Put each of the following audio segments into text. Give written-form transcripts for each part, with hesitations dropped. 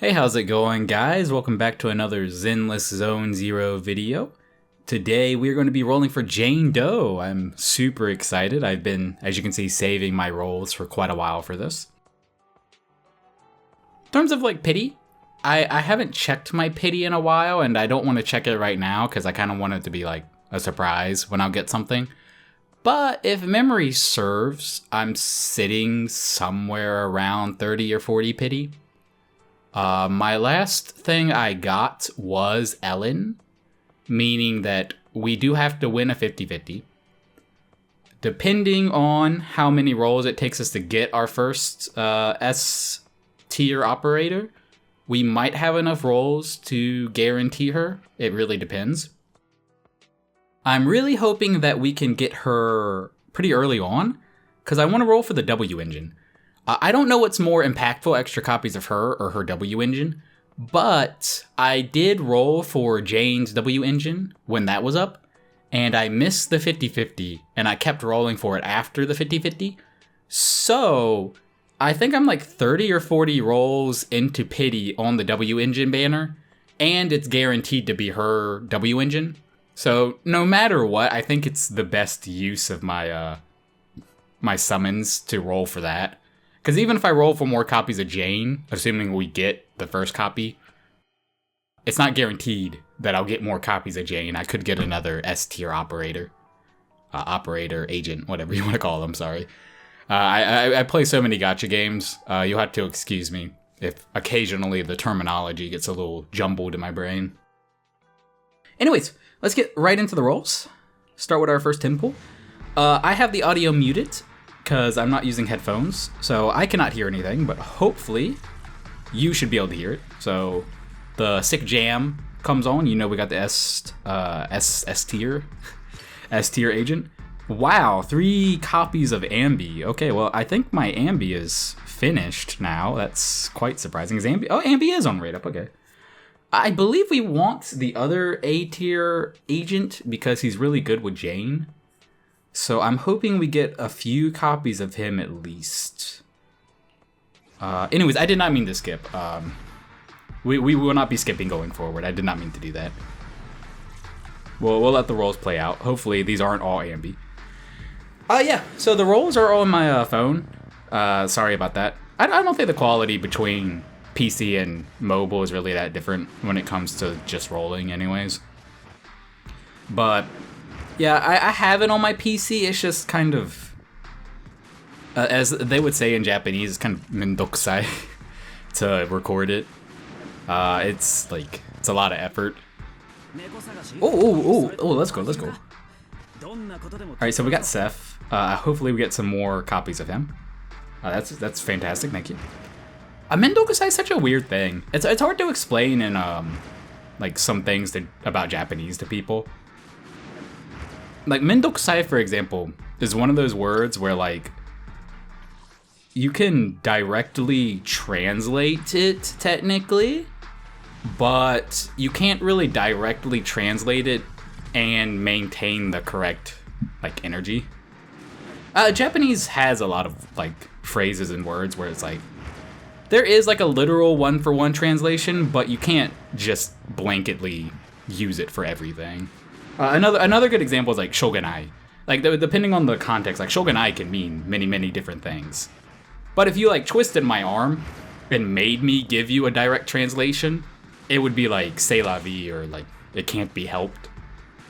Hey, how's it going, guys? Welcome back to another Zenless Zone Zero video. Today we're going to be rolling for Jane Doe. I'm super excited. I've been, as you can see, saving my rolls for quite a while for this. In terms of pity, I haven't checked my pity in a while, and I don't want to check it right now because I kind of want it to be like a surprise when I'll get something. But if memory serves, I'm sitting somewhere around 30 or 40 pity. My last thing I got was Ellen, meaning that we do have to win a 50-50. Depending on how many rolls it takes us to get our first S tier operator, we might have enough rolls to guarantee her. It really depends. I'm really hoping that we can get her pretty early on, because I want to roll for the W engine. I don't know what's more impactful, extra copies of her or her W engine, but I did roll for Jane's W engine when that was up, and I missed the 50-50, and I kept rolling for it after the 50-50. So I think I'm like 30 or 40 rolls into pity on the W engine banner, and it's guaranteed to be her W engine. So no matter what, I think it's the best use of my my summons to roll for that. Because even if I roll for more copies of Jane, assuming we get the first copy, it's not guaranteed that I'll get more copies of Jane. I could get another S tier operator. Operator, agent, whatever you want to call them, sorry. I play so many Gatcha games, you'll have to excuse me if occasionally the terminology gets a little jumbled in my brain. Anyways, let's get right into the rolls. Start with our first 10 pull. I have the audio muted, because I'm not using headphones, so I cannot hear anything, but hopefully you should be able to hear it. So the sick jam comes on, you know we got the S tier agent. Wow, 3 copies of Ambi. Okay, well, I think my Ambi is finished now. That's quite surprising. Is Ambi? Oh, Ambi is on rate up, okay. I believe we want the other A tier agent because he's really good with Jane. So I'm hoping we get a few copies of him at least. Anyways, I did not mean to skip. We will not be skipping going forward. I did not mean to do that. We'll let the rolls play out. Hopefully these aren't all Ambi. Yeah, so the rolls are on my phone. Sorry about that. I don't think the quality between PC and mobile is really that different when it comes to just rolling anyways. But yeah, I have it on my PC. It's just kind of, as they would say in Japanese, it's kind of mendokusai to record it. It's a lot of effort. Oh, let's go. Alright, so we got Seth. Hopefully we get some more copies of him. That's fantastic, thank you. Mendokusai is such a weird thing. It's hard to explain in some things about Japanese to people. Mendokusai, for example, is one of those words where, you can directly translate it, technically, but you can't really directly translate it and maintain the correct, energy. Japanese has a lot of, phrases and words where it's there is, a literal one-for-one translation, but you can't just blanketly use it for everything. Another good example is shogunai. Depending on the context, shogunai can mean many, many different things. But if you twisted my arm and made me give you a direct translation, it would be c'est la vie or it can't be helped.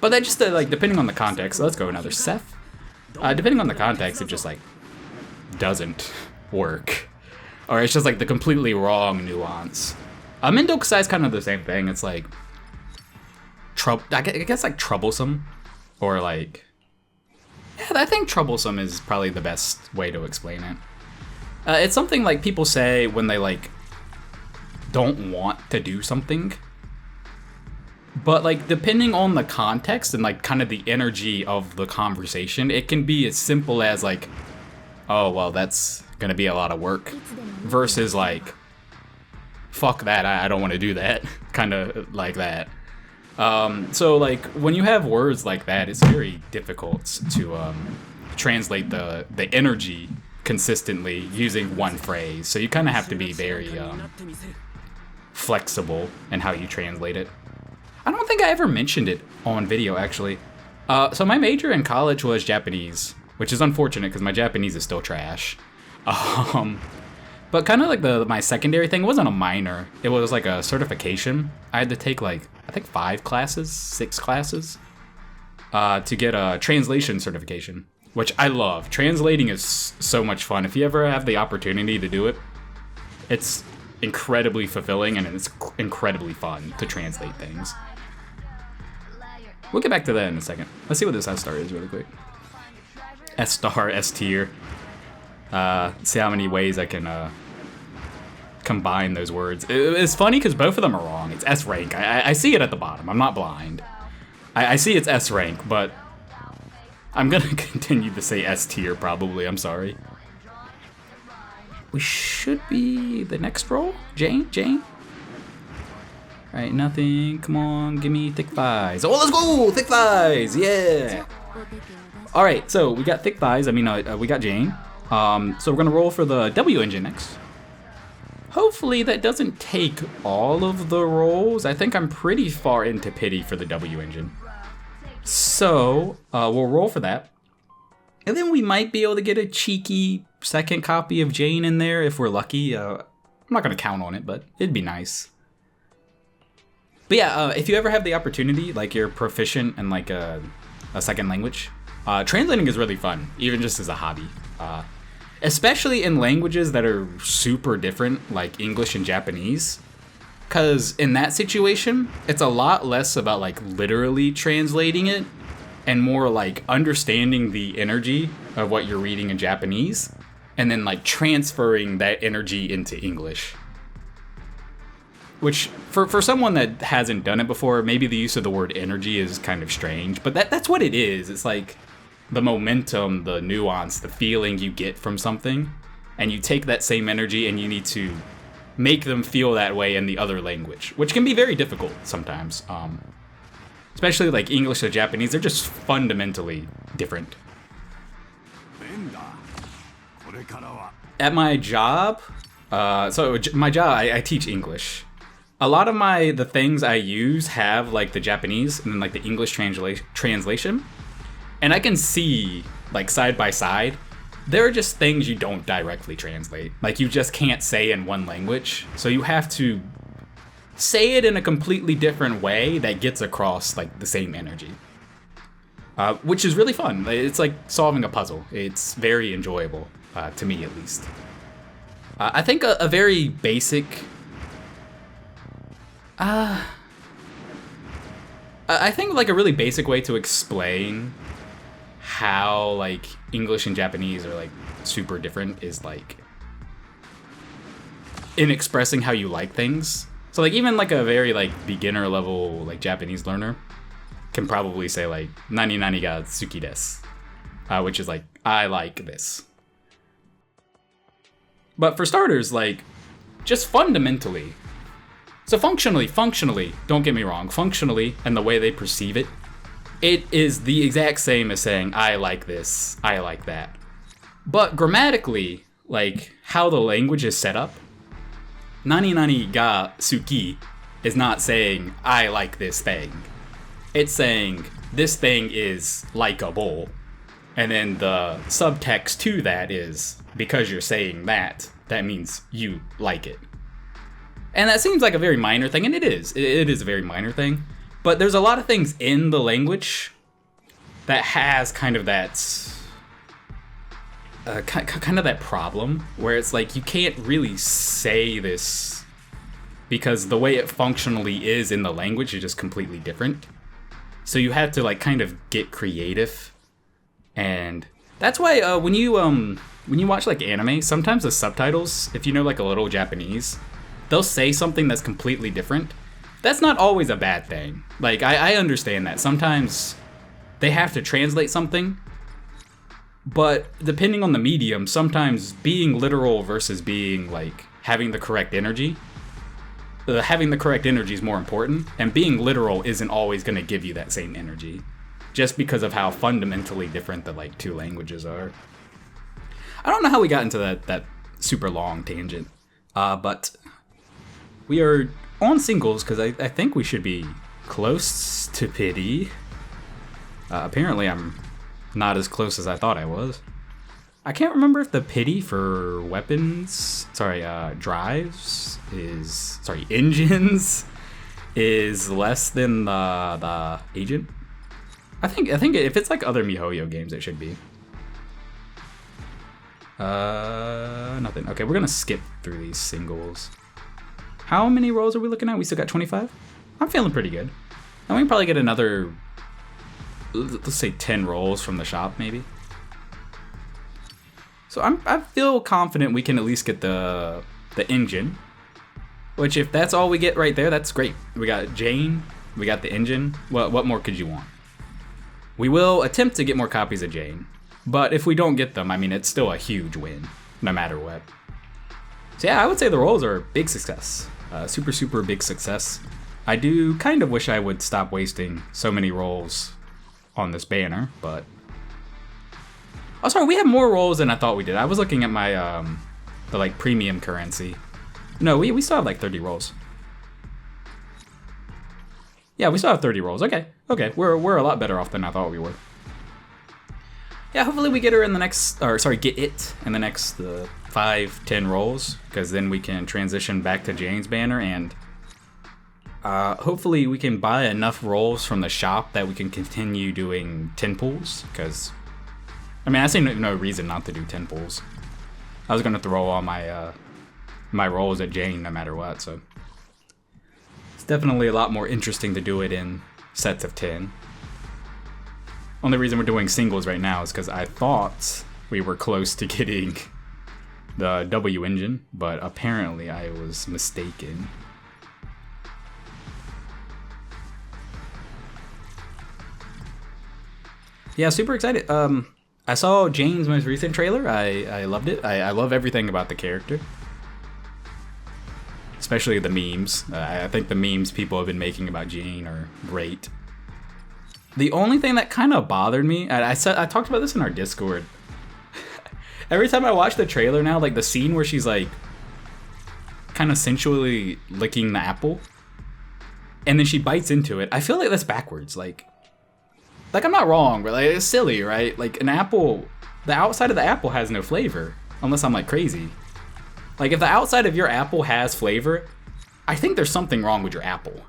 But that just depending on the context. So let's go another Seth. Depending on the context, it just doesn't work, or it's just the completely wrong nuance. Mendokusai is kind of the same thing. It's I guess troublesome, or yeah, I think troublesome is probably the best way to explain it. It's something people say when they don't want to do something, but depending on the context and kind of the energy of the conversation, it can be as simple as oh well, that's gonna be a lot of work, versus fuck that, I don't want to do that, kind of like that. So when you have words like that, it's very difficult to translate the energy consistently using one phrase. So you kind of have to be very flexible in how you translate it. I don't think I ever mentioned it on video, actually. So my major in college was Japanese, which is unfortunate because my Japanese is still trash. But kind of like my secondary thing, it wasn't a minor. It was like a certification. I had to take like, I think 6 classes to get a translation certification, which I love. Translating is so much fun. If you ever have the opportunity to do it, it's incredibly fulfilling and it's incredibly fun to translate things. We'll get back to that in a second. Let's see what this S star is really quick. S star, S tier. See how many ways I can combine those words. It's funny because both of them are wrong. It's S rank. I see it at the bottom. I'm not blind. I see it's S rank, but I'm gonna continue to say S tier probably. I'm sorry. We should be the next roll. Jane? Alright, nothing. Come on, give me thick thighs. Oh, let's go! Thick thighs! Yeah! Alright, so we got thick thighs. I mean, we got Jane. So we're gonna roll for the W engine next. Hopefully that doesn't take all of the rolls. I think I'm pretty far into pity for the W engine. So, we'll roll for that. And then we might be able to get a cheeky second copy of Jane in there if we're lucky. I'm not gonna count on it, but it'd be nice. But yeah, if you ever have the opportunity, like you're proficient in like a second language, translating is really fun, even just as a hobby. Especially in languages that are super different, like English and Japanese. Because in that situation, it's a lot less about like literally translating it and more like understanding the energy of what you're reading in Japanese and then like transferring that energy into English. Which, for someone that hasn't done it before, maybe the use of the word energy is kind of strange, but that's what it is. It's like the momentum, the nuance, the feeling you get from something, and you take that same energy and you need to make them feel that way in the other language, which can be very difficult sometimes. Especially like English or Japanese, they're just fundamentally different. At my job, my job, I teach English. A lot of the things I use have like the Japanese and then like the English translation. And I can see, like side by side, there are just things you don't directly translate. Like you just can't say in one language. So you have to say it in a completely different way that gets across like the same energy. Which is really fun. It's like solving a puzzle. It's very enjoyable, to me at least. I think a very basic... I think like a really basic way to explain how like English and Japanese are like super different is like in expressing how you like things. So like even like a very like beginner level like Japanese learner can probably say like nani nani ga suki desu, which is like I like this. But for starters, like just fundamentally, so functionally, don't get me wrong, functionally and the way they perceive it, it is the exact same as saying, I like this, I like that. But grammatically, like how the language is set up, nani nani ga suki is not saying, I like this thing. It's saying, this thing is likable. And then the subtext to that is, because you're saying that means you like it. And that seems like a very minor thing, and it is. It is a very minor thing. But there's a lot of things in the language that has kind of that kind of that problem where it's like you can't really say this because the way it functionally is in the language is just completely different. So you have to like kind of get creative, and that's why when you watch like anime, sometimes the subtitles, if you know like a little Japanese, they'll say something that's completely different. That's not always a bad thing. Like, I understand that. Sometimes they have to translate something, but depending on the medium, sometimes being literal versus being, like, having the correct energy is more important, and being literal isn't always going to give you that same energy, just because of how fundamentally different the, like, two languages are. I don't know how we got into that super long tangent, but... we are on singles, because I think we should be close to pity. Apparently I'm not as close as I thought I was. I can't remember if the pity for weapons, drives is, engines is less than the agent. I think if it's like other MiHoYo games, it should be. Nothing. Okay, we're gonna skip through these singles. How many rolls are we looking at? We still got 25? I'm feeling pretty good. And we can probably get another, let's say 10 rolls from the shop, maybe. So I feel confident we can at least get the engine. Which, if that's all we get right there, that's great. We got Jane, we got the engine. What more could you want? We will attempt to get more copies of Jane. But if we don't get them, I mean, it's still a huge win, no matter what. So yeah, I would say the rolls are a big success. Super, super big success. I do kind of wish I would stop wasting so many rolls on this banner, but... Oh, sorry, we have more rolls than I thought we did. I was looking at my, the, like, premium currency. No, we still have, like, 30 rolls. Yeah, we still have 30 rolls. Okay, we're a lot better off than I thought we were. Yeah, hopefully we get her in the next, get it in the next 5-10 rolls, because then we can transition back to Jane's banner, and hopefully we can buy enough rolls from the shop that we can continue doing 10 pulls, because, I mean, I see no reason not to do 10 pulls. I was going to throw all my my rolls at Jane no matter what, so it's definitely a lot more interesting to do it in sets of 10. Only reason we're doing singles right now is because I thought we were close to getting the W engine, but apparently I was mistaken. Yeah, super excited. I saw Jane's most recent trailer. I loved it. I love everything about the character. Especially the memes. I think the memes people have been making about Jane are great. The only thing that kind of bothered me, I talked about this in our Discord. Every time I watch the trailer now, like the scene where she's like kind of sensually licking the apple, and then she bites into it, I feel like that's backwards. Like I'm not wrong, but like it's silly, right? Like an apple, the outside of the apple has no flavor, unless I'm like crazy. Like if the outside of your apple has flavor, I think there's something wrong with your apple.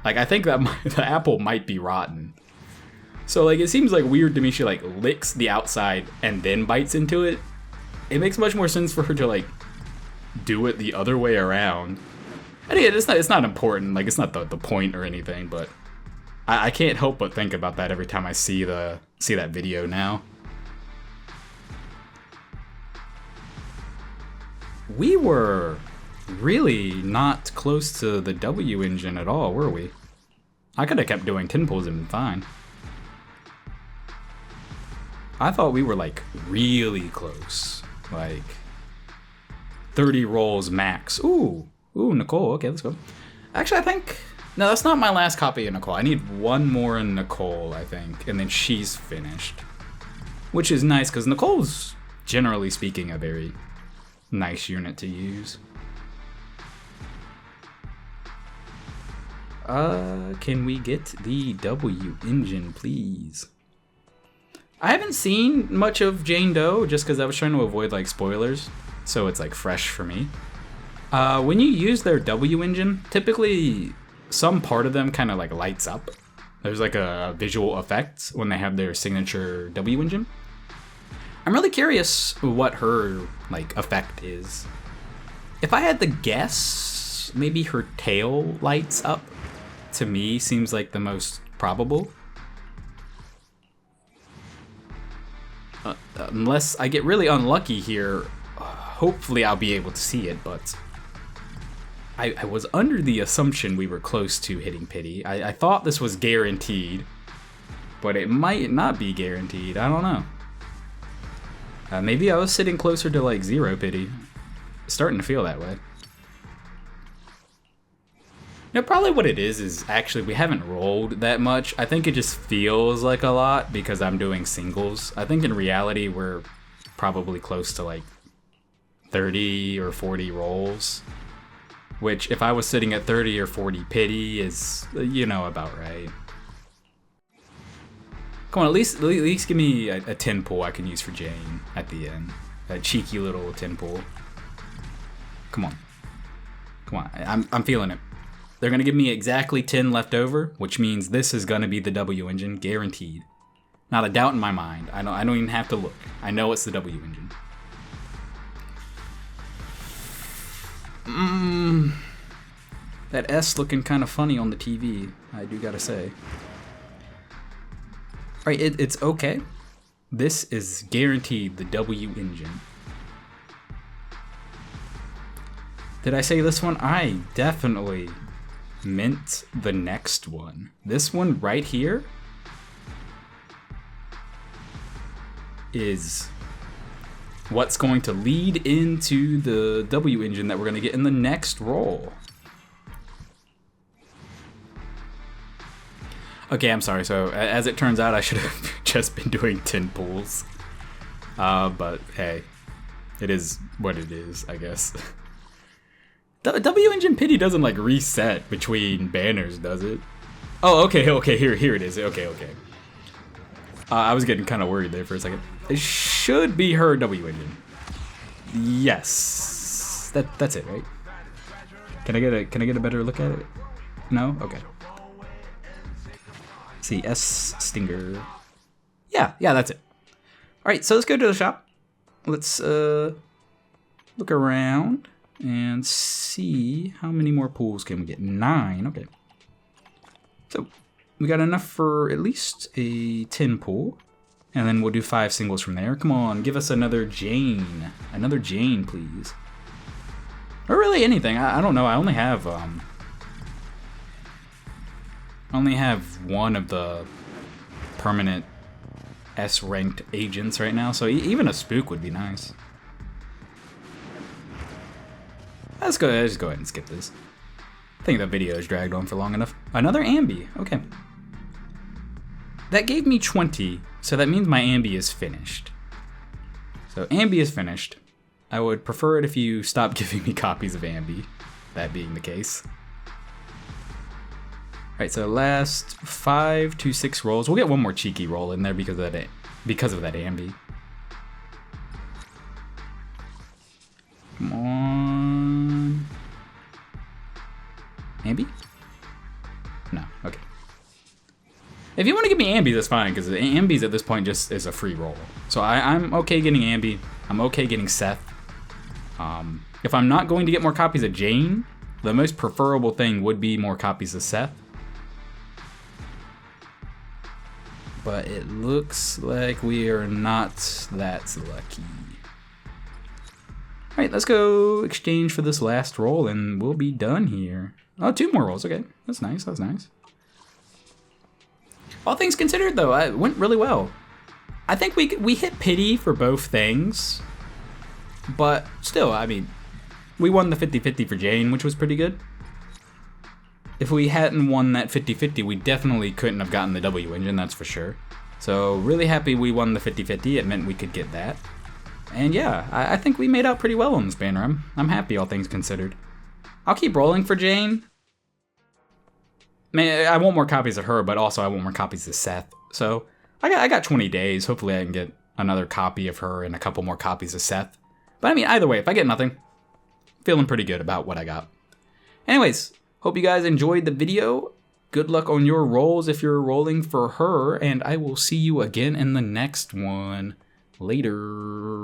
Like I think that the apple might be rotten. So like it seems like weird to me she like licks the outside and then bites into it. It makes much more sense for her to like do it the other way around. And yeah, it's not important, like it's not the point or anything, but I can't help but think about that every time I see that video now. We were really not close to the W engine at all, were we? I could have kept doing 10 pulls and been fine. I thought we were like really close, like 30 rolls max. Ooh, Nicole, okay, let's go. Actually, I think, no, that's not my last copy of Nicole. I need one more in Nicole, I think, and then she's finished. Which is nice, because Nicole's, generally speaking, a very nice unit to use. Can we get the W engine, please? I haven't seen much of Jane Doe, just because I was trying to avoid like spoilers, so it's like fresh for me. When you use their W engine, typically some part of them kind of like lights up. There's like a visual effect when they have their signature W engine. I'm really curious what her like effect is. If I had to guess, maybe her tail lights up. To me, seems like the most probable. Unless I get really unlucky here, hopefully I'll be able to see it, but I was under the assumption we were close to hitting pity. I thought this was guaranteed, but it might not be guaranteed. I don't know. Maybe I was sitting closer to like 0 pity. Starting to feel that way. You know, probably what it is actually we haven't rolled that much. I think it just feels like a lot because I'm doing singles. I think in reality we're probably close to like 30 or 40 rolls. which if I was sitting at 30 or 40 pity is, you know, about right. Come on, at least give me a 10 pull I can use for Jane at the end. That cheeky little 10 pull. Come on. Come on, I'm feeling it. They're gonna give me exactly 10 left over, which means this is gonna be the W engine, guaranteed. Not a doubt in my mind. I don't even have to look. I know it's the W engine. That S looking kind of funny on the TV, I do gotta say. Alright, it's okay. This is guaranteed the W engine. Did I say this one? I definitely meant the next one. This one right here is what's going to lead into the W engine that we're going to get in the next roll. Okay, I'm sorry. So as it turns out, I should have just been doing 10 pulls. But hey, it is what it is, I guess. The W engine pity doesn't like reset between banners, does it? Oh, okay, here it is. Okay. I was getting kind of worried there for a second. It should be her W engine. Yes, that's it, right? Can I get a better look at it? No, okay. See, S Stinger. Yeah, that's it. All right, so let's go to the shop. Let's look around and see how many more pools can we get. 9, okay. So we got enough for at least a 10 pool, and then we'll do 5 singles from there. Come on, give us another Jane. Another Jane, please. Or really anything. I don't know. I only have one of the permanent S-ranked agents right now, so even a spook would be nice. Let's go ahead and skip this. I think the video has dragged on for long enough. Another Ambi, okay. That gave me 20, so that means my Ambi is finished. So Ambi is finished. I would prefer it if you stopped giving me copies of Ambi, that being the case. Alright, so last 5 to 6 rolls. We'll get one more cheeky roll in there because of that Ambi. Come on. Ambi? No, okay. If you want to give me Ambi, that's fine, because Ambi's at this point just is a free roll. So I'm okay getting Ambi. I'm okay getting Seth. If I'm not going to get more copies of Jane, the most preferable thing would be more copies of Seth. But it looks like we are not that lucky. Alright, let's go exchange for this last roll and we'll be done here. Oh, 2 more rolls, okay. That's nice, that's nice. All things considered though, it went really well. I think we hit pity for both things. But still, I mean, we won the 50-50 for Jane, which was pretty good. If we hadn't won that 50-50, we definitely couldn't have gotten the W engine, that's for sure. So really happy we won the 50-50, it meant we could get that. And yeah, I think we made out pretty well on this banner. I'm happy, all things considered. I'll keep rolling for Jane. I want more copies of her, but also I want more copies of Seth. So I got 20 days. Hopefully I can get another copy of her and a couple more copies of Seth. But I mean, either way, if I get nothing, feeling pretty good about what I got. Anyways, hope you guys enjoyed the video. Good luck on your rolls if you're rolling for her, and I will see you again in the next one. Later.